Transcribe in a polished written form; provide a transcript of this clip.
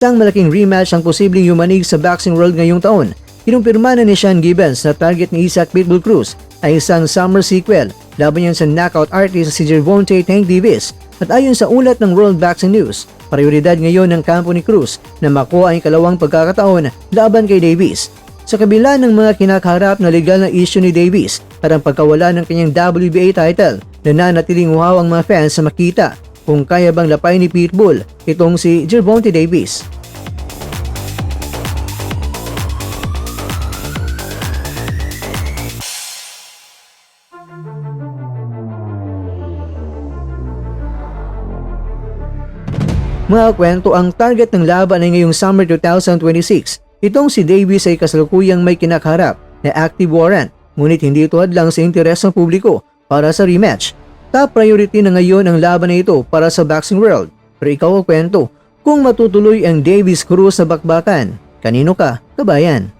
Isang malaking rematch ang posibleng yumanig sa boxing world ngayong taon. Kinumpirma na ni Sean Gibbons na target ni Isaac Pitbull Cruz ay isang summer sequel laban niyan sa knockout artist si Gervonta Tank Davis. At ayon sa ulat ng World Boxing News, prioridad ngayon ng kampo ni Cruz na makuha ang ikalawang pagkakataon laban kay Davis. Sa kabila ng mga kinakaharap na legal na issue ni Davis at ang pagkawala ng kanyang WBA title, nananatiling uhaw ang mga fans sa makita kung kaya bang lapay ni Pitbull itong si Gervonta Davis. Mga kwento, ang target ng laban ay ngayong summer 2026. Itong si Davis ay kasalukuyang may kinakaharap na active warrant, ngunit hindi ito hadlang sa interes ng publiko para sa rematch. Top priority na ngayon ang laban na ito para sa boxing world. Pero ikaw ang kwento, kung matutuloy ang Davis Cruz sa bakbakan, kanino ka, kabayan?